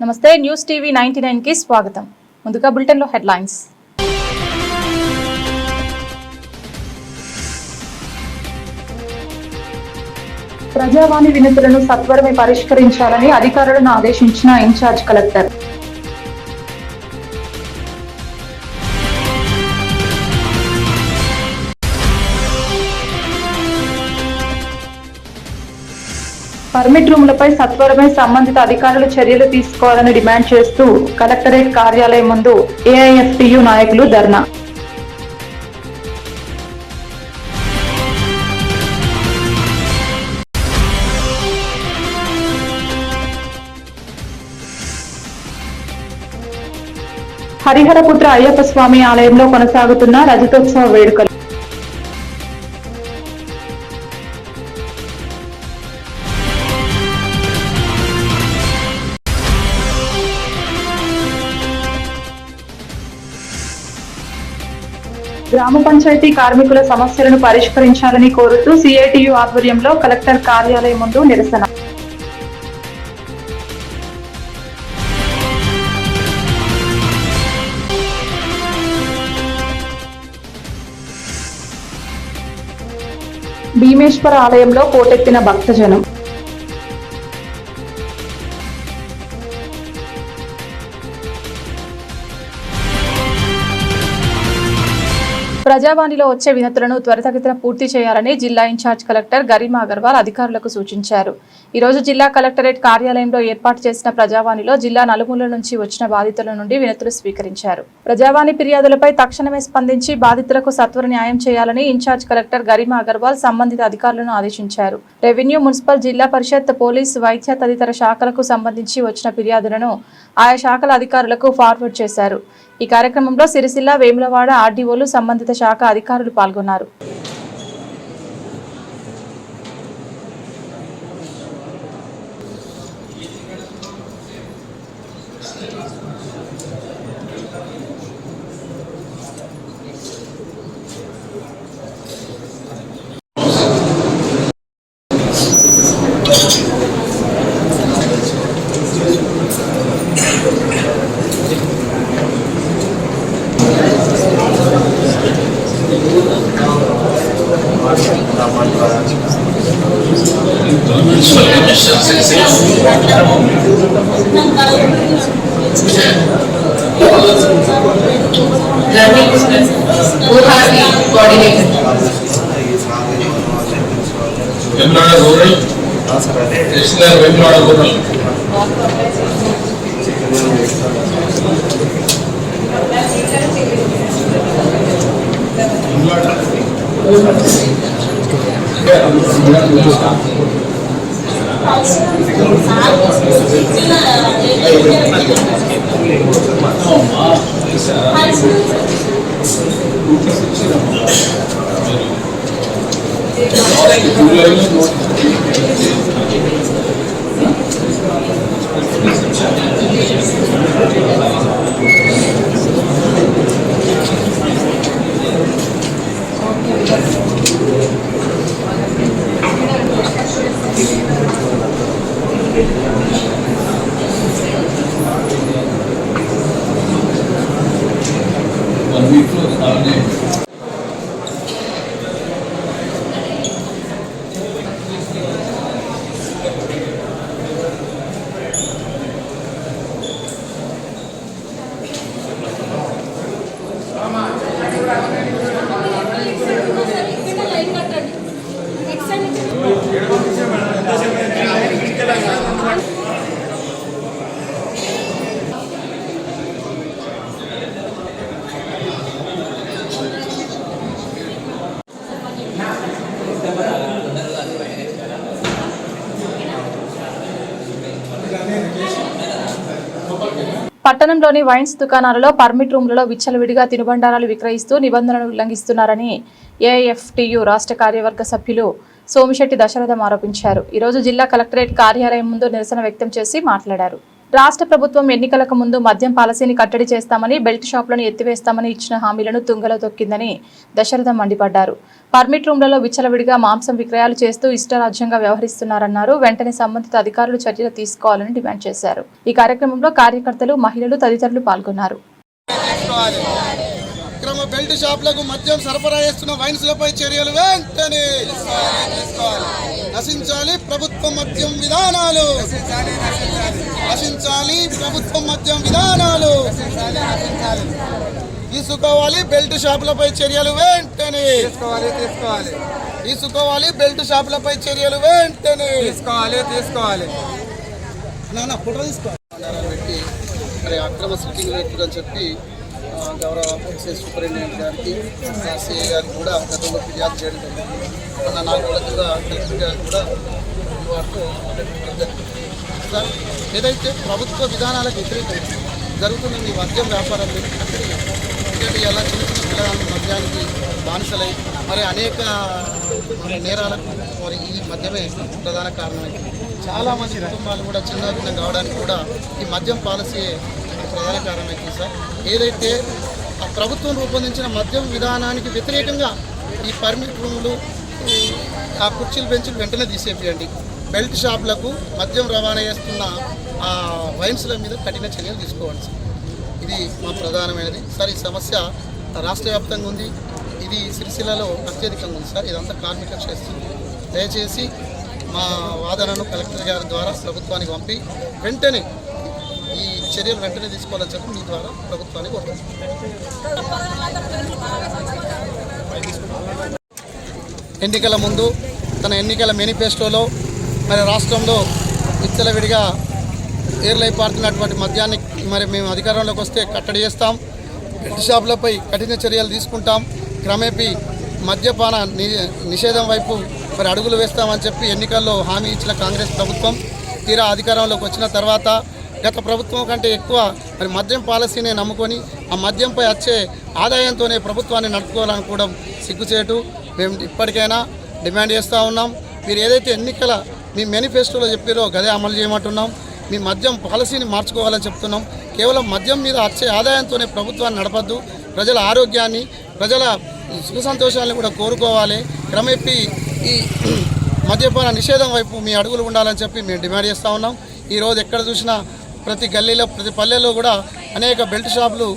నమస్తే news TV 99 కి స్వాగతం. ముందుగా బులెటిన్ లో హెడ్లైన్స్. ప్రజావాణి వినతులను సత్వరమే పరిష్కరించాలని అధికారులను ఆదేశించిన ఇన్ఛార్జ్ కలెక్టర్. పర్మిట్ రూములపై సత్వరమే సంబంధిత అధికారులు చర్యలు తీసుకోవాలని డిమాండ్ చేస్తూ కలెక్టరేట్ కార్యాలయం ముందు ఏఐఎఫ్టియు నాయకులు ధర్నా. హరిహరపుత్ర అయ్యప్ప స్వామి ఆలయంలో కొనసాగుతున్న రజతోత్సవ వేడుకలు. గ్రామ పంచాయతీ కార్మికుల సమస్యలను పరిష్కరించాలని కోరుతూ సిఐటియు ఆధ్వర్యంలో కలెక్టర్ కార్యాలయం ముందు నిరసన. భీమేశ్వర ఆలయంలో పోటెత్తిన భక్తజనం. ప్రజావాణిలో వచ్చే వినతులను త్వరితగతిన పూర్తి చేయాలని జిల్లా ఇన్ఛార్జ్ కలెక్టర్ గరిమా అగర్వాల్ అధికారులకు సూచించారు. ఈ రోజు జిల్లా కలెక్టరేట్ కార్యాలయంలో ఏర్పాటు చేసిన ప్రజావాణిలో జిల్లా నలుమూలల నుంచి వచ్చిన బాధితుల నుండి వినతులు స్వీకరించారు. ప్రజావాణి ఫిర్యాదులపై తక్షణమే స్పందించి బాధితులకు సత్వర న్యాయం చేయాలని ఇన్ఛార్జ్ కలెక్టర్ గరిమా అగర్వాల్ సంబంధిత అధికారులను ఆదేశించారు. రెవెన్యూ, మున్సిపల్, జిల్లా పరిషత్, పోలీస్, వైద్య తదితర శాఖలకు సంబంధించి వచ్చిన ఫిర్యాదులను ఆయా శాఖల అధికారులకు ఫార్వర్డ్ చేశారు. ఈ కార్యక్రమంలో సిరిసిల్ల, వేములవాడ ఆర్డీఓలు, సంబంధిత శాఖ అధికారులు పాల్గొన్నారు. పట్టణంలోని వైన్స్ దుకాణాలలో పర్మిట్ రూములలో విచ్చలవిడిగా తినుబండారాలు విక్రయిస్తూ నిబంధనలు ఉల్లంఘిస్తున్నారని ఏఐఎఫ్టియు రాష్ట్ర కార్యవర్గ సభ్యులు సోమిశెట్టి దశరథం ఆరోపించారు. ఈ రోజు జిల్లా కలెక్టరేట్ కార్యాలయం ముందు నిరసన వ్యక్తం చేసి మాట్లాడారు. రాష్ట్ర ప్రభుత్వం ఎన్నికలకు ముందు మద్యం పాలసీని కట్టడి చేస్తామని, బెల్ట్ షాపులను ఎత్తివేస్తామని ఇచ్చిన హామీలను తుంగలో తొక్కిందని దశరథం మండిపడ్డారు. పర్మిట్ రూమ్లలో విచ్చలవిడిగా మాంసం విక్రయాలు చేస్తూ ఇష్టరాజ్యంగా వ్యవహరిస్తున్నారన్నారు. వెంటనే సంబంధిత అధికారులు చర్యలు తీసుకోవాలని డిమాండ్ చేశారు. ఈ కార్యక్రమంలో కార్యకర్తలు, మహిళలు తదితరులు పాల్గొన్నారు. బెల్ట్ షాపులకు మద్యం సరఫరా చేస్తున్న వైన్స్లపై చర్యలు వెంటనే నశించాలి. ప్రభుత్వ మద్యం విధానాలు నశించాలి. ప్రభుత్వ మద్యం విధానాలు తీసుకోవాలి. బెల్ట్ షాపులపై చర్యలు వెంటనే తీసుకోవాలి. బెల్ట్ షాపులపై చర్యలు వెంటనే తీసుకోవాలి. నాన్న ఫోటో తీసుకోవాలి. మరి అక్రమ సిట్టింగ్ పెట్టుదని చెప్పి గౌరవ ఎక్సైజ్ సూపరింటెండెంట్ గారికి, సిఐ గారికి కూడా గతంలో ఫిర్యాదు చేయడం జరిగింది. మన నాలుగు కూడా కలెక్టర్ గారికి కూడా సార్, ఏదైతే ప్రభుత్వ విధానాలకు వ్యతిరేకంగా జరుగుతున్న ఈ మద్యం వ్యాపారాన్ని ఎందుకంటే ఇలా చిన్న చిన్న పిల్లల మద్యానికి బానిసలై మరి అనేక నేరాలకు మరి ఈ మద్యమే ప్రధాన కారణమైంది. చాలామంది కుటుంబాలు కూడా చిన్న భిన్నం కావడానికి కూడా ఈ మద్యం పాలసీయే ప్రధాన కారణమైంది సార్. ఏదైతే ఆ ప్రభుత్వం రూపొందించిన మద్యం విధానానికి వ్యతిరేకంగా ఈ పర్మిట్ రూములు, ఆ కుర్చీలు, బెంచులు వెంటనే తీసేపియండి. బెల్ట్ షాపులకు మద్యం రవాణా చేస్తున్న ఆ వైన్స్ల మీద కఠిన చర్యలు తీసుకోవాలి సార్. ఇది మా ప్రధానమైనది సార్. ఈ సమస్య రాష్ట్ర వ్యాప్తంగా ఉంది. ఇది సిరిసిల్లలో అత్యధికంగా ఉంది సార్. ఇదంతా కార్మిక చేస్తుంది. దయచేసి మా వాదనను కలెక్టర్ గారి ద్వారా ప్రభుత్వానికి పంపి వెంటనే ఈ చర్యలు వెంటనే తీసుకోవాలని చెప్పి మీ ద్వారా ప్రభుత్వానికి కోరుతున్నాను. ఎన్నికల ముందు తన ఎన్నికల మేనిఫెస్టోలో మరి రాష్ట్రంలో విచ్చలవిడిగా ఏర్లై పారుతున్నటువంటి మద్యాన్ని మరి మేము అధికారంలోకి వస్తే కట్టడి చేస్తాం, బెల్ట్ షాపులపై కఠిన చర్యలు తీసుకుంటాం, క్రమేపీ మద్యపాన నిషేధం వైపు మరి అడుగులు వేస్తామని చెప్పి ఎన్నికల్లో హామీ ఇచ్చిన కాంగ్రెస్ ప్రభుత్వం తీరా అధికారంలోకి వచ్చిన తర్వాత గత ప్రభుత్వం కంటే ఎక్కువ మరి మద్యం పాలసీనే నమ్ముకొని ఆ మద్యంపై వచ్చే ఆదాయంతోనే ప్రభుత్వాన్ని నడుపుకోవాలనుకోవడం సిగ్గుచేటు. మేము ఇప్పటికైనా డిమాండ్ చేస్తూ ఉన్నాం. మీరు ఏదైతే ఎన్నికల మీ మేనిఫెస్టోలో చెప్పారో గదే అమలు చేయమంటున్నాం. మీ మద్యం పాలసీని మార్చుకోవాలని చెప్తున్నాం. కేవలం మద్యం మీద వచ్చే ఆదాయంతోనే ప్రభుత్వాన్ని నడపద్దు. ప్రజల ఆరోగ్యాన్ని, ప్రజల సుఖ సంతోషాలను కూడా కోరుకోవాలి. క్రమేపీ ఈ మద్యపాన నిషేధం వైపు మీ అడుగులు ఉండాలని చెప్పి మేము డిమాండ్ చేస్తూ ఉన్నాం. ఈరోజు ఎక్కడ చూసినా ప్రతి గల్లీలో, ప్రతి పల్లెల్లో కూడా అనేక బెల్ట్ షాపులు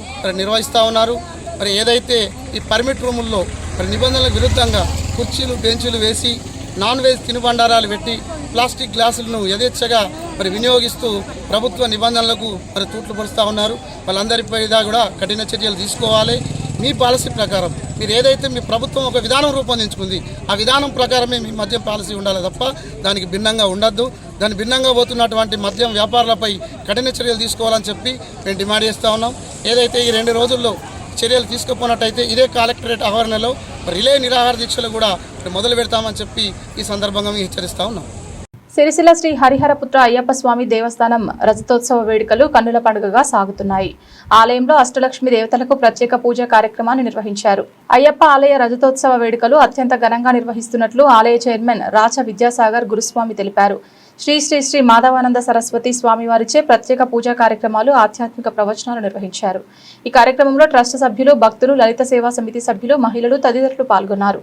నిర్వహిస్తూ ఉన్నారు. మరి ఏదైతే ఈ పర్మిట్ రూముల్లో మరి నిబంధనలకు విరుద్ధంగా కుర్చీలు, బెంచీలు వేసి నాన్ వెజ్ తినుబండారాలు పెట్టి ప్లాస్టిక్ గ్లాసులను యథేచ్ఛగా మరి వినియోగిస్తూ ప్రభుత్వ నిబంధనలకు మరి తూట్లు పొడుస్తూ ఉన్నారు. వాళ్ళందరిపై కూడా కఠిన చర్యలు తీసుకోవాలి. మీ పాలసీ ప్రకారం మీరు ఏదైతే మీ ప్రభుత్వం ఒక విధానం రూపొందించుకుంది ఆ విధానం ప్రకారమే మీ మద్యం పాలసీ ఉండాలి తప్ప దానికి భిన్నంగా ఉండద్దు. దాని భిన్నంగా పోతున్నటువంటి మద్యం వ్యాపారులపై కఠిన చర్యలు తీసుకోవాలని చెప్పి మేము డిమాండ్ చేస్తూ ఉన్నాం. ఏదైతే ఈ 2 రోజుల్లో చర్యలు తీసుకుపోయినట్టయితే ఇదే కలెక్టరేట్ ఆవరణలో రిలే నిరాహార దీక్షలు కూడా మొదలు పెడతామని చెప్పి ఈ సందర్భంగా మేము హెచ్చరిస్తూ ఉన్నాం. సిరిసిల్ల శ్రీ హరిహరపుత్ర అయ్యప్ప స్వామి దేవస్థానం రజతోత్సవ వేడుకలు కన్నుల పండుగగా సాగుతున్నాయి. ఆలయంలో అష్టలక్ష్మి దేవతలకు ప్రత్యేక పూజా కార్యక్రమాన్ని నిర్వహించారు. అయ్యప్ప ఆలయ రజతోత్సవ వేడుకలు అత్యంత ఘనంగా నిర్వహిస్తున్నట్లు ఆలయ చైర్మన్ రాచ విద్యాసాగర్ గురుస్వామి తెలిపారు. శ్రీ శ్రీ శ్రీ మాధవానంద సరస్వతి స్వామివారిచే ప్రత్యేక పూజా కార్యక్రమాలు, ఆధ్యాత్మిక ప్రవచనాలు నిర్వహించారు. ఈ కార్యక్రమంలో ట్రస్ట్ సభ్యులు, భక్తులు, లలిత సేవా సమితి సభ్యులు, మహిళలు తదితరులు పాల్గొన్నారు.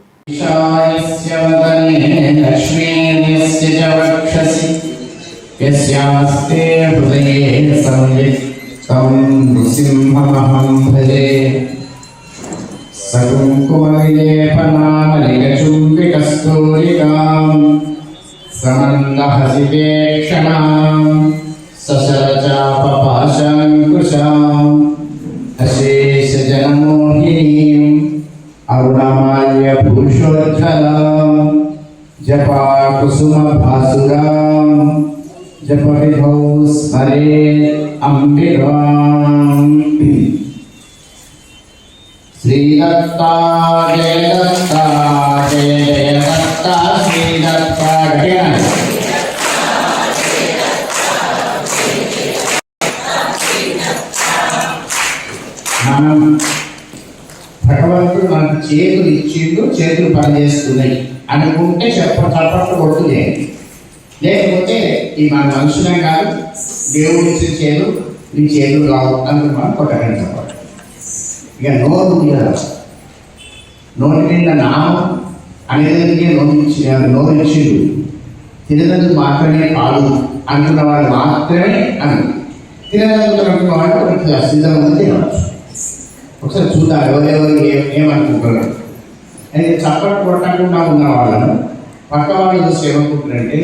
సమన్నహసివేక్షణాం సశరచాపపాశాంకుశాం అశేషజనమోహినీం అరుణమాల్య పురుషోద్ధరాం జపాకుసుమభాసురాం జపవిధౌ స్మరేత్ అంబికాం. శ్రీదత్తా జయ దత్తా జయ జయ దత్తా శ్రీదత్తా గట్టిగా మనం భగవంతుడు మనకు చేతులు ఇచ్చిండు, చేతులు పనిచేస్తున్నాయి అనుకుంటే చప్పట్లు కొడుతుంది. లేకపోతే ఈ మన మనుషులే కాదు దేవుడు ఇచ్చిన చేతులు నీ చేతులు కావు అందుకు మనం కొట్టకండి చెప్పాలి. ఇక నోరు మీద నోటి నిండా నామం అనేది నోరు ఇచ్చిండు. తినదందుకు మాత్రమే కాదు అంటున్న వాళ్ళు మాత్రమే అని తినదందుకు అంటున్న వాళ్ళు ఒక సిద్ధంగా తినవచ్చు. ఒకసారి చూద్దాం ఎవరెవరు ఏమనుకుంటున్నారు. అయితే చప్పట్లు కొట్టకుండా ఉన్న వాళ్ళను పక్క వాళ్ళు చూసి ఏమనుకుంటున్నారంటే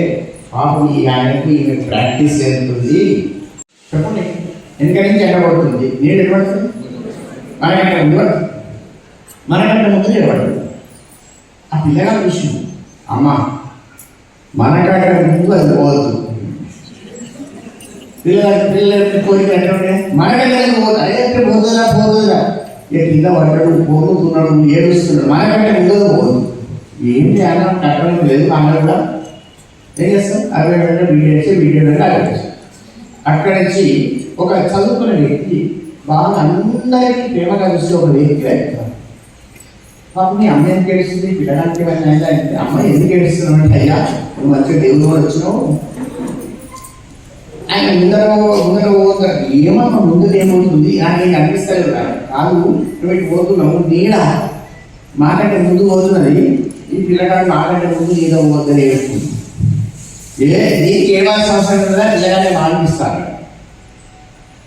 పాపం ఈ ఆయనకు ఈమె ప్రాక్టీస్ చేస్తుంది చెప్పండి. ఎందుకంటే నుంచి ఎండబడుతుంది, నీళ్ళు ఎడబడుతుంది, మనకంటే ముందు నిలబడుతుంది. ఆ పిల్లగా విషయం అమ్మ మనకంటే ముందు అది పోతుంది. పిల్లల కోరిక అంటే మనకంటే పోతుంది. అదే పోతుందా ఇక కింద పడ్డాడు, పోతున్నాడు, ఏడుస్తున్నాడు, మనకంటే ముందు పోదు. ఏం చేయాలో కట్టడం లేదు. అన్న కూడా ఏం చేస్తాం, 60 వీడియో అక్కడి నుంచి ఒక చదువుకున్న వ్యక్తి బాగా అందరికీ ప్రేమగా చూస్తే ఒక వ్యక్తి అవుతారు. పాపం నీ అమ్మ ఎందుకు ఏడుస్తుంది, పిల్లడానికి ఏమైనా అంటే అమ్మ ఎందుకు ఏడుస్తున్నావు అంటే అయ్యా నువ్వు మంచిగా దేవుడు కూడా వచ్చినావు. ఆయన ముందర ఏమన్నా ముందు ఏమవుతుంది ఆయన అనిపిస్తారు కాదు నువ్వు పోతున్నావు నీడ మాకంటే ముందు పోతున్నది. ఈ పిల్లగాడు మాకంటే ముందు నీదో పోతుంది ఏడుస్తుంది. నీకు ఏడాల్సిన అవసరం కదా పిల్లగానే మానిపిస్తారు.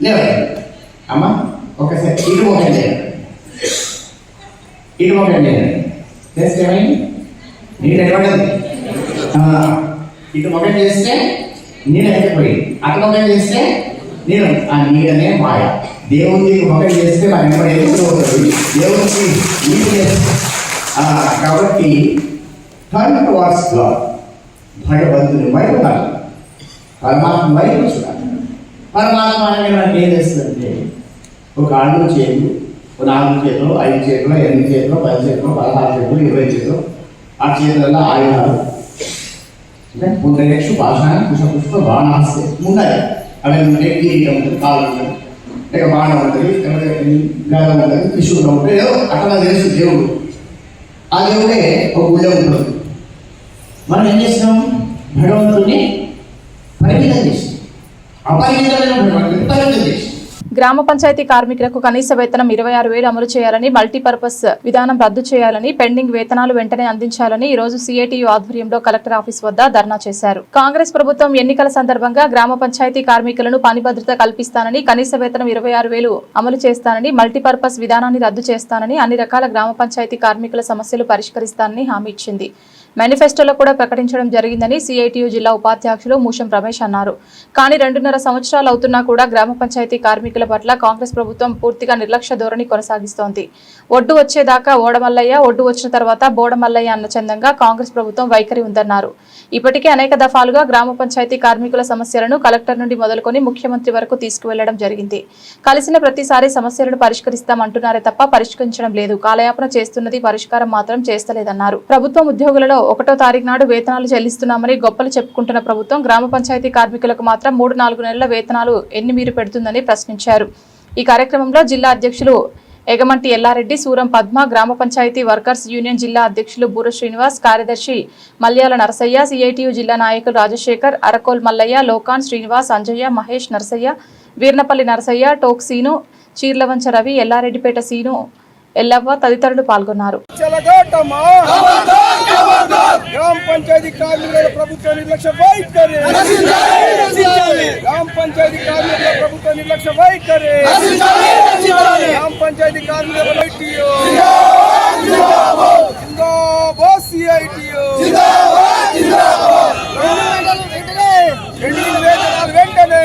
లేవు అమ్మ ఒకసారి ఇటు మొక్కలు చేస్తే ఏమైంది నీళ్ళు ఎక్కడది. ఇటు మొక్కలు చేస్తే నీళ్ళు ఎక్కిపోయింది, అటు మొక్కలు చేస్తే నేను ఆ నీడనే మాయ. దేవుడికి మొక్కలు చేస్తే మన ఎక్కడ ఎదుగుతుంది, దేవుడికి నీళ్ళు చేస్తే. కాబట్టి టర్న్ టువర్డ్స్ గాడ్, భగవంతుని వైపు కాదు పరమాత్మ వైపు చూడాలి. పరమాత్మ అనేది మనకి ఏం చేస్తుందంటే ఒక 6 చేతులు, 4 చేతులు, 5 చేతులు, 8 చేతులు, 10 చేతులు, 16 చేతులు, 20 చేతులు, ఆ చేతులలో ఆయుధాలు పుండరేక్షు భాషాన్ని పుష్ప బాణాస్తే ఉన్నాయి. అవి ఉంటే కిరీటం ఉంటుంది, కాళ్ళు ఉంటుంది, లేక బాణం ఉంటుంది, గద ఉంటుంది, త్రిశూలం ఉంటుంది. ఏదో అట్లా తెలుసు దేవుడు. ఆ దేవుడే ఒక గుళ్ళ ఉంటుంది. మనం ఏం చేసినాం, భగవంతుడిని పరిమితం చేసినాం. అపరిమితమైన భగవంతుడిని పరిమితం చేసినాం. గ్రామ పంచాయతీ కార్మికులకు కనీస వేతనం 26,000 అమలు చేయాలని, మల్టీపర్పస్ విధానం రద్దు చేయాలని, పెండింగ్ వేతనాలు వెంటనే అందించాలని ఈ రోజు సిఐటియు ఆధ్వర్యంలో కలెక్టర్ ఆఫీస్ వద్ద ధర్నా చేశారు. కాంగ్రెస్ ప్రభుత్వం ఎన్నికల సందర్భంగా గ్రామ పంచాయతీ కార్మికులను పని భద్రత కల్పిస్తానని, కనీస వేతనం 26,000 అమలు చేస్తానని, మల్టీపర్పస్ విధానాన్ని రద్దు చేస్తానని, అన్ని రకాల గ్రామ పంచాయతీ కార్మికుల సమస్యలు పరిష్కరిస్తానని హామీ ఇచ్చింది. మేనిఫెస్టోలో కూడా ప్రకటించడం జరిగిందని సిఐటియు జిల్లా ఉపాధ్యక్షులు మూషం రమేష్ అన్నారు. కానీ 2.5 సంవత్సరాలు అవుతున్నా కూడా గ్రామ పంచాయతీ కార్మికుల పట్ల కాంగ్రెస్ ప్రభుత్వం పూర్తిగా నిర్లక్ష్య ధోరణి కొనసాగిస్తోంది. ఒడ్డు వచ్చేదాకా ఓడమల్లయ్య, ఒడ్డు వచ్చిన తర్వాత బోడమల్లయ్య అన్న చందంగా కాంగ్రెస్ ప్రభుత్వం వైఖరి ఉందన్నారు. ఇప్పటికే అనేక దఫాలుగా గ్రామ పంచాయతీ కార్మికుల సమస్యలను కలెక్టర్ నుండి మొదలుకొని ముఖ్యమంత్రి వరకు తీసుకువెళ్లడం జరిగింది. కలిసిన ప్రతిసారి సమస్యలను పరిష్కరిస్తామంటున్నారే తప్ప పరిష్కరించడం లేదు. కాలయాపన చేస్తున్నది, పరిష్కారం మాత్రం చేస్తలేదన్నారు. ప్రభుత్వం ఉద్యోగులలో 1వ తారీఖు నాడు వేతనాలు చెల్లిస్తున్నామని గొప్పలు చెప్పుకుంటున్న ప్రభుత్వం గ్రామ పంచాయతీ కార్మికులకు మాత్రం 3-4 నెలల వేతనాలు ఎన్ని మీరు పెడుతుందని ప్రశ్నించారు. ఈ కార్యక్రమంలో జిల్లా అధ్యక్షులు ఎగమంటి ఎల్లారెడ్డి, సూరం పద్మ, గ్రామ పంచాయతీ వర్కర్స్ యూనియన్ జిల్లా అధ్యక్షులు బూర శ్రీనివాస్, కార్యదర్శి మల్యాల నరసయ్య, సిఐటియు జిల్లా నాయకులు రాజశేఖర్, అరకోల్ మల్లయ్య, లోకాన్ శ్రీనివాస్, అంజయ్య, మహేష్ నరసయ్య, వీర్నపల్లి నరసయ్య, టోక్ సీను, చీర్లవంచ రవి, ఎల్లారెడ్డిపేట సీను, ఎల్లవ్వ తదితరులు పాల్గొన్నారు. గ్రామ పంచాయతీ కార్మికుల ప్రభుత్వ నిర్లక్ష్య వైఖరి, గ్రామ పంచాయతీ కార్మికుల ప్రభుత్వ నిర్లక్ష్య వైఖరి, గ్రామ పంచాయతీ కార్మికుల సిఐటియు వెంటనే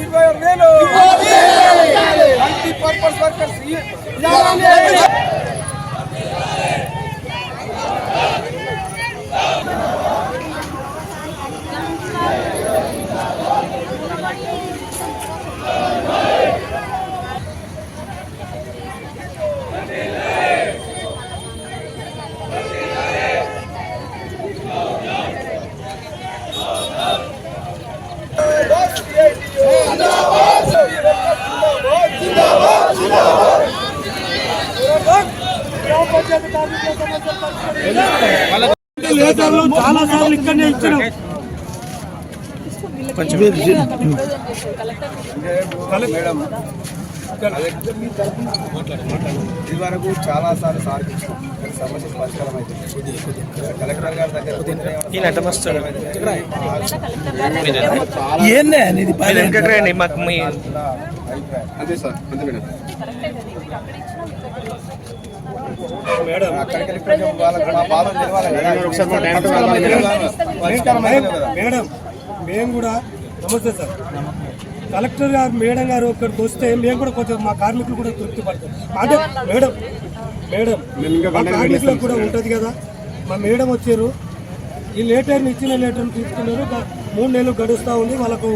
26,000 మల్టీపర్పస్ వర్కర్స్ ఇక్కడనే ఇచ్చినాం. ఇది వరకు చాలా సార్లు సాధించాం సమస్య పరిష్కారం అయితే కలెక్టర్ గారి దగ్గర అంతే సార్ అంతే మేడం అక్కడికి వాళ్ళకి మా బాధ మేడం మేము కూడా నమస్తే సార్ కలెక్టర్ గారు మేడం గారు ఇక్కడికి వస్తే మేము కూడా కొంచెం మా కార్మికులు కూడా తృప్తి పడతాం. అంటే మేడం మా కార్మికులకు కూడా ఉంటుంది కదా. మా మేడం వచ్చారు, ఈ లెటర్ని ఇచ్చిన లెటర్ని తీసుకున్నారు. 3 నెలలు గడుస్తూ ఉంది, వాళ్ళకు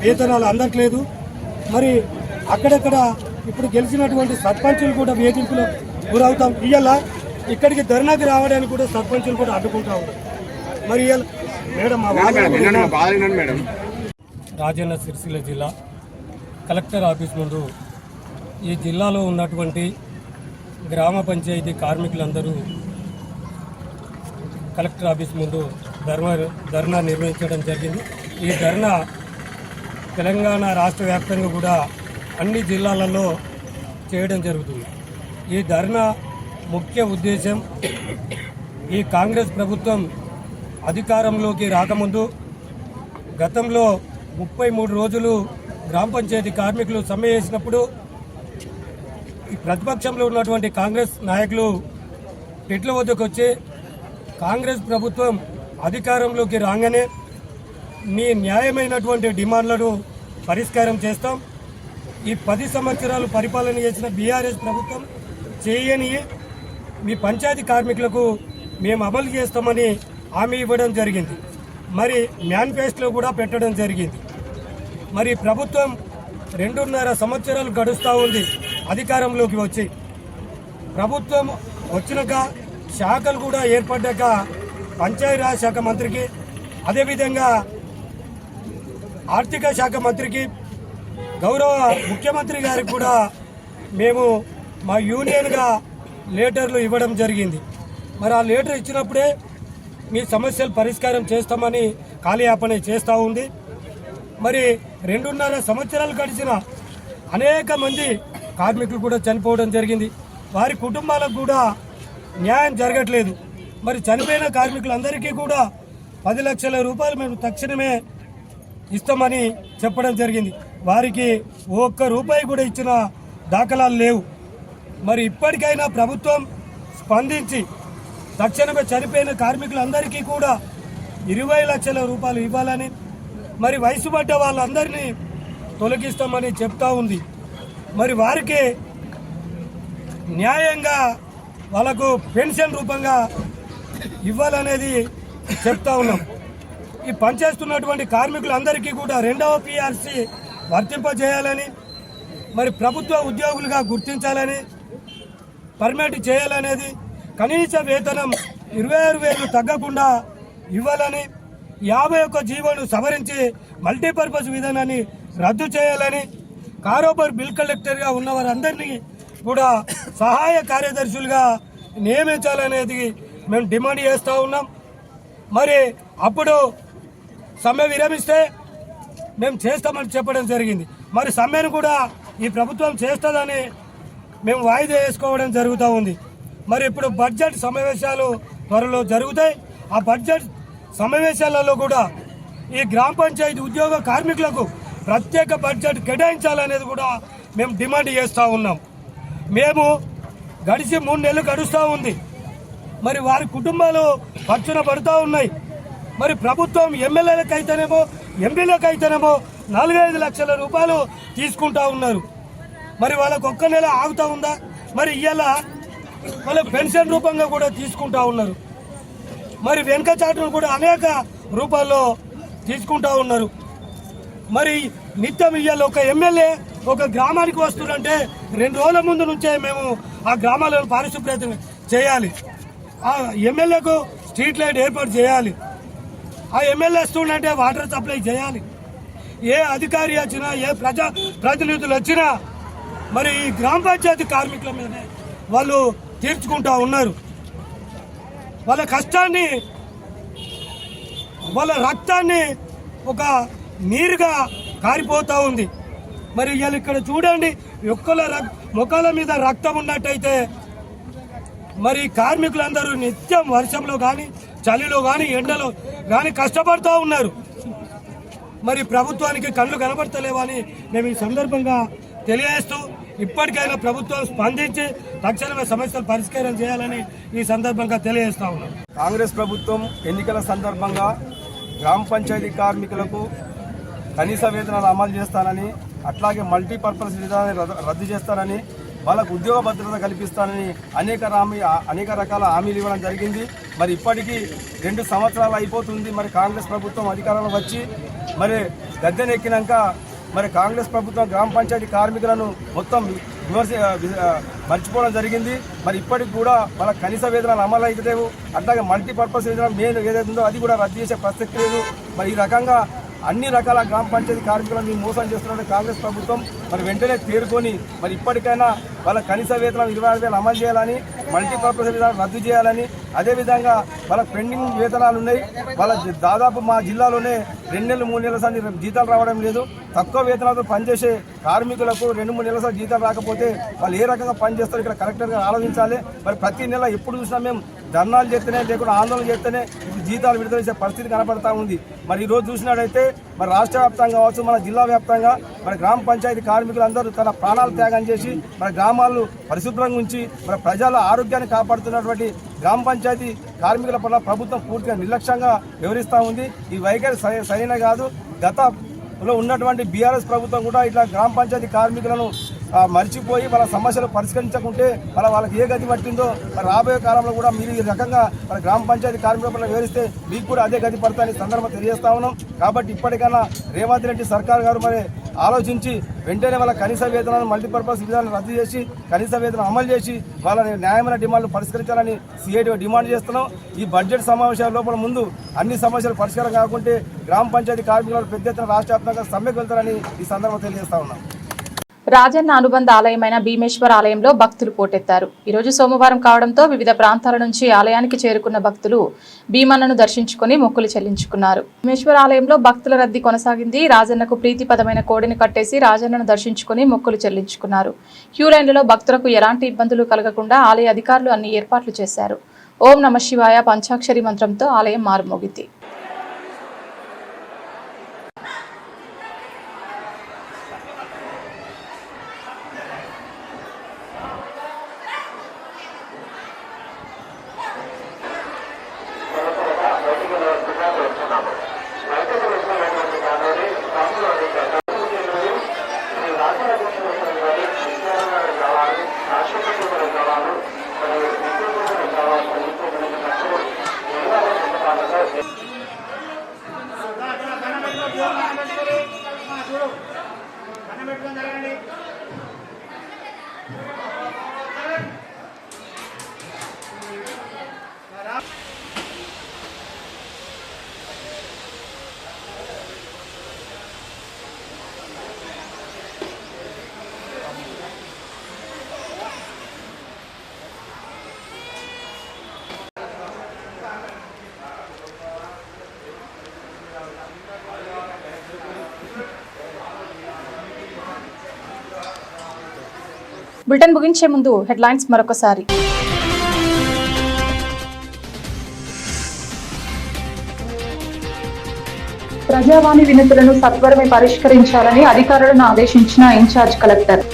వేతనాలు అందట్లేదు. మరి అక్కడక్కడ ఇప్పుడు గెలిచినటువంటి సర్పంచులు కూడా వేధింపులు గురవుతాం. ఇవాళ ఇక్కడికి ధర్నాకి రావడానికి కూడా సర్పంచులు కూడా అడ్డుకుంటా ఉన్నారు. మరి ఇవాళ మేడం మేడం రాజన్న సిరిసిల్ల జిల్లా కలెక్టర్ ఆఫీస్ ముందు ఈ జిల్లాలో ఉన్నటువంటి గ్రామ పంచాయతీ కార్మికులందరూ కలెక్టర్ ఆఫీస్ ముందు ధర్నా నిర్వహించడం జరిగింది. ఈ ధర్నా తెలంగాణ రాష్ట్ర వ్యాప్తంగా కూడా అన్ని జిల్లాలలో చేయడం జరుగుతుంది. ఈ ధర్నా ముఖ్య ఉద్దేశం, ఈ కాంగ్రెస్ ప్రభుత్వం అధికారంలోకి రాకముందు గతంలో 33 రోజులు గ్రామ పంచాయతీ కార్మికులు సమ్మె చేసినప్పుడు ఈ ప్రతిపక్షంలో ఉన్నటువంటి కాంగ్రెస్ నాయకులు పెట్ల వద్దకు వచ్చి కాంగ్రెస్ ప్రభుత్వం అధికారంలోకి రాగానే మీ న్యాయమైనటువంటి డిమాండ్లను పరిష్కారం చేస్తాం, ఈ 10 సంవత్సరాలు పరిపాలన చేసిన బీఆర్ఎస్ ప్రభుత్వం చేయని మీ పంచాయతీ కార్మికులకు మేము అమలు చేస్తామని హామీ ఇవ్వడం జరిగింది. మరి మేనిఫెస్టోలో కూడా పెట్టడం జరిగింది. మరి ప్రభుత్వం 2.5 సంవత్సరాలు గడుస్తూ ఉంది అధికారంలోకి వచ్చి. ప్రభుత్వం వచ్చినాక శాఖలు కూడా ఏర్పడ్డాక పంచాయతీరాజ్ శాఖ మంత్రికి, అదేవిధంగా ఆర్థిక శాఖ మంత్రికి, గౌరవ ముఖ్యమంత్రి గారికి కూడా మేము మా యూనియన్గా లెటర్లు ఇవ్వడం జరిగింది. మరి ఆ లెటర్ ఇచ్చినప్పుడే మీ సమస్యలు పరిష్కారం చేస్తామని కాలయాపన చేస్తూ ఉంది. మరి 2.5 సంవత్సరాలు గడిచిన అనేక మంది కార్మికులు కూడా చనిపోవడం జరిగింది. వారి కుటుంబాలకు కూడా న్యాయం జరగట్లేదు. మరి చనిపోయిన కార్మికులందరికీ కూడా 10 లక్షల రూపాయలు మేము తక్షణమే ఇస్తామని చెప్పడం జరిగింది. వారికి ₹1 కూడా ఇచ్చిన దాఖలాలు లేవు. మరి ఇప్పటికైనా ప్రభుత్వం స్పందించి తక్షణమే చనిపోయిన కార్మికులందరికీ కూడా 20 లక్షల రూపాయలు ఇవ్వాలని, మరి వయసు పడ్డ వాళ్ళందరినీ తొలగిస్తామని చెప్తా ఉంది. మరి వారికి న్యాయంగా వాళ్ళకు పెన్షన్ రూపంగా ఇవ్వాలనేది చెప్తా ఉన్నాం. ఈ పనిచేస్తున్నటువంటి కార్మికులందరికీ కూడా 2వ PRC వర్తింపజేయాలని, మరి ప్రభుత్వ ఉద్యోగులుగా గుర్తించాలని, పర్మిట్ చేయాలనేది, కనీస వేతనం 26,000 తగ్గకుండా ఇవ్వాలని, 51 జీవోను సవరించి మల్టీపర్పస్ విధానాన్ని రద్దు చేయాలని, కారోబార్ బిల్ కలెక్టర్గా ఉన్న వారందరినీ కూడా సహాయ కార్యదర్శులుగా నియమించాలనేది మేము డిమాండ్ చేస్తూ ఉన్నాం. మరి అప్పుడు సమ్మె విరమిస్తే మేము చేస్తామని చెప్పడం జరిగింది. మరి సమ్మెను కూడా ఈ ప్రభుత్వం చేస్తుందని మేము వాయిదా వేసుకోవడం జరుగుతూ ఉంది. మరి ఇప్పుడు బడ్జెట్ సమావేశాలు త్వరలో జరుగుతాయి. ఆ బడ్జెట్ సమావేశాలలో కూడా ఈ గ్రామ పంచాయతీ ఉద్యోగ కార్మికులకు ప్రత్యేక బడ్జెట్ కేటాయించాలనేది కూడా మేము డిమాండ్ చేస్తూ ఉన్నాం. మేము గడిచి 3 నెలలు గడుస్తూ ఉంది. మరి వారి కుటుంబాలు ఖర్చున పడుతూ ఉన్నాయి. మరి ప్రభుత్వం ఎమ్మెల్యేలకైతేనేమో ఎంపీలకైతేనేమో 4-5 లక్షల రూపాయలు తీసుకుంటా ఉన్నారు. మరి వాళ్ళకు 1 నెల ఆగుతూ ఉందా? మరి ఇవాళ వాళ్ళ పెన్షన్ రూపంగా కూడా తీసుకుంటా ఉన్నారు. మరి వెనుక చాటును కూడా అనేక రూపాల్లో తీసుకుంటా ఉన్నారు. మరి నిత్యం ఇవాళ ఒక ఎమ్మెల్యే ఒక గ్రామానికి వస్తుందంటే 2 రోజుల ముందు నుంచే మేము ఆ గ్రామాలను పారిశుభ్రత చేయాలి. ఆ ఎమ్మెల్యేకు స్ట్రీట్ లైట్ ఏర్పాటు చేయాలి. ఆ ఎమ్మెల్యే వస్తుందంటే వాటర్ సప్లై చేయాలి. ఏ అధికారి వచ్చినా, ఏ ప్రతినిధులు వచ్చినా మరి ఈ గ్రామ పంచాయతీ కార్మికుల మీదే వాళ్ళు తీర్చుకుంటా ఉన్నారు. వాళ్ళ కష్టాన్ని వాళ్ళ రక్తాన్ని ఒక నీరుగా కారిపోతూ ఉంది. మరి ఇవాళ ఇక్కడ చూడండి, ఒక్కల ముఖాల మీద రక్తం ఉన్నట్టయితే మరి కార్మికులందరూ నిత్యం వర్షంలో కానీ చలిలో కానీ ఎండలో కానీ కష్టపడుతూ ఉన్నారు. మరి ప్రభుత్వానికి కళ్ళు కనబడతలేవని మేము ఈ సందర్భంగా తెలియజేస్తూ ఇప్పటికైనా ప్రభుత్వం స్పందించి తక్షణమే సమస్యలు పరిష్కారం చేయాలని ఈ సందర్భంగా తెలియజేస్తా ఉన్నాం. కాంగ్రెస్ ప్రభుత్వం ఎన్నికల సందర్భంగా గ్రామ పంచాయతీ కార్మికులకు కనీస వేతనాలు అమలు చేస్తానని, అట్లాగే మల్టీపర్పస్ విధానాన్ని రద్దు చేస్తానని, వాళ్ళకు ఉద్యోగ భద్రత కల్పిస్తానని అనేక రకాల హామీలు ఇవ్వడం జరిగింది. మరి ఇప్పటికీ 2 సంవత్సరాలు అయిపోతుంది. మరి కాంగ్రెస్ ప్రభుత్వం అధికారంలో వచ్చి మరి గద్దెనెక్కినాక మరి కాంగ్రెస్ ప్రభుత్వం గ్రామ పంచాయతీ కార్మికులను మొత్తం మర్చిపోవడం జరిగింది. మరి ఇప్పటికి కూడా వాళ్ళ కనీస వేతనాలు అమలు అయితే అట్లాగే మల్టీపర్పస్ విధానం మెయిన్ ఏదైతే ఉందో అది కూడా రద్దు చేసే ప్రసక్తి లేదు. మరి ఈ రకంగా అన్ని రకాల గ్రామ పంచాయతీ కార్మికులను మోసం చేస్తున్న కాంగ్రెస్ ప్రభుత్వం మరి వెంటనే తేరుకొని మరి ఇప్పటికైనా వాళ్ళ కనీస వేతనం 25,000 అమలు చేయాలని, మల్టీపర్పస్ విధానం రద్దు చేయాలని, అదేవిధంగా వాళ్ళ పెండింగ్ వేతనాలు ఉన్నాయి. వాళ్ళ దాదాపు మా జిల్లాలోనే 2 నెలలు 3 నెలల సార్లు జీతాలు రావడం లేదు. తక్కువ వేతనాలతో పనిచేసే కార్మికులకు 2-3 నెలల సార్లు జీతాలు రాకపోతే వాళ్ళు ఏ రకంగా పనిచేస్తారో ఇక్కడ కలెక్టర్గా ఆలోచించాలి. మరి ప్రతి నెల ఎప్పుడు చూసినా మేము ధర్నాలు చేస్తేనే లేకుండా ఆందోళన చేస్తేనే జీతాలు విడుదల చేసే పరిస్థితి కనపడతా ఉంది. మరి ఈరోజు చూసినట్టయితే మరి రాష్ట్ర వ్యాప్తంగా కావచ్చు, మన జిల్లా వ్యాప్తంగా మరి గ్రామ పంచాయతీ కార్మికులందరూ తన ప్రాణాలు త్యాగం చేసి మన గ్రామాలు పరిశుభ్రంగా ఉంచి మన ప్రజల ఆరోగ్యాన్ని కాపాడుతున్నటువంటి గ్రామ పంచాయతీ కార్మికుల పట్ల ప్రభుత్వం పూర్తిగా నిర్లక్ష్యంగా వ్యవహరిస్తూ ఉంది. ఈ వైఖరి సరైన కాదు. గతంలో ఉన్నటువంటి బీఆర్ఎస్ ప్రభుత్వం కూడా ఇట్లా గ్రామ పంచాయతీ కార్మికులను మర్చిపోయి వాళ్ళ సమస్యలు పరిష్కరించకుంటే వాళ్ళకి ఏ గతి పట్టిందో మరి రాబోయే కాలంలో కూడా మీరు ఈ రకంగా మన గ్రామ పంచాయతీ కార్మికుల పట్ల వివరిస్తే మీకు కూడా అదే గతి పడతాయని సందర్భంగా తెలియజేస్తా ఉన్నాం. కాబట్టి ఇప్పటికైనా రేవంత్ రెడ్డి సర్కార్ గారు మరి ఆలోచించి వెంటనే వాళ్ళ కనీస వేతనాలను మల్టీపర్పస్ విధానాన్ని రద్దు చేసి కనీస వేతనం అమలు చేసి వాళ్ళ న్యాయమైన డిమాండ్లు పరిష్కరించాలని సిఐటిగా డిమాండ్ చేస్తున్నాం. ఈ బడ్జెట్ సమావేశాల లోపల ముందు అన్ని సమస్యలు పరిష్కారం కాకుంటే గ్రామ పంచాయతీ కార్మికులు పెద్ద ఎత్తున రాష్ట్ర వ్యాప్తంగా సమ్మెకు వెళ్తారని ఈ సందర్భంగా తెలియజేస్తా ఉన్నాం. రాజన్న అనుబంధ ఆలయమైన భీమేశ్వర ఆలయంలో భక్తులు పోటెత్తారు. ఈరోజు సోమవారం కావడంతో వివిధ ప్రాంతాల నుంచి ఆలయానికి చేరుకున్న భక్తులు భీమన్నను దర్శించుకుని మొక్కులు చెల్లించుకున్నారు. భీమేశ్వర ఆలయంలో భక్తుల రద్దీ కొనసాగింది. రాజన్నకు ప్రీతిపదమైన కోడిని కట్టేసి రాజన్నను దర్శించుకుని మొక్కులు చెల్లించుకున్నారు. క్యూ లైన్లలో భక్తులకు ఎలాంటి ఇబ్బందులు కలగకుండా ఆలయ అధికారులు అన్ని ఏర్పాట్లు చేశారు. ఓం నమ శివాయ పంచాక్షరి మంత్రంతో ఆలయం మారుమోగింది. బులెటిన్ ముగించే ముందు హెడ్లైన్స్ మరొకసారి. ప్రజావాణి వినతులను సత్వరమే పరిష్కరించాలని అధికారులను ఆదేశించిన ఇన్ఛార్జ్ కలెక్టర్.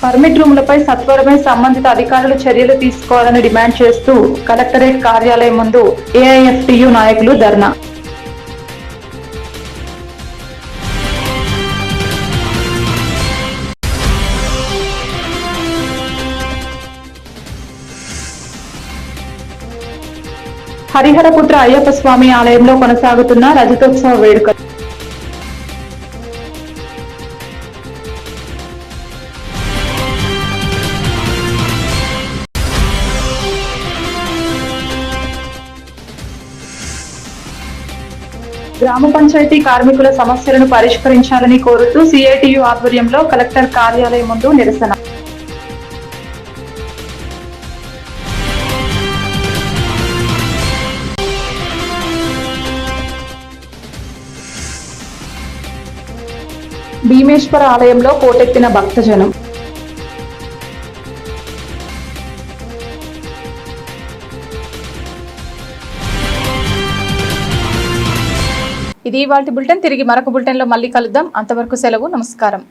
పర్మిట్ రూములపై సత్వరమే సంబంధిత అధికారులు చర్యలు తీసుకోవాలని డిమాండ్ చేస్తూ కలెక్టరేట్ కార్యాలయం ముందు ఏఐఎఫ్టియు నాయకులు ధర్నా. హరిహరపుత్ర అయ్యప్ప స్వామి ఆలయంలో కొనసాగుతున్న రజతోత్సవ వేడుకలు. గ్రామ పంచాయతీ కార్మికుల సమస్యలను పరిష్కరించాలని కోరుతూ సిఐటియు ఆధ్వర్యంలో కలెక్టర్ కార్యాలయం ముందు నిరసన. భీమేశ్వర ఆలయంలో పోటెత్తిన భక్తజనం. ఇది ఇవాల్టి బులెటిన్. తిరిగి మరొక బులెటిన్లో మళ్ళీ కలుద్దాం. అంతవరకు సెలవు. నమస్కారం.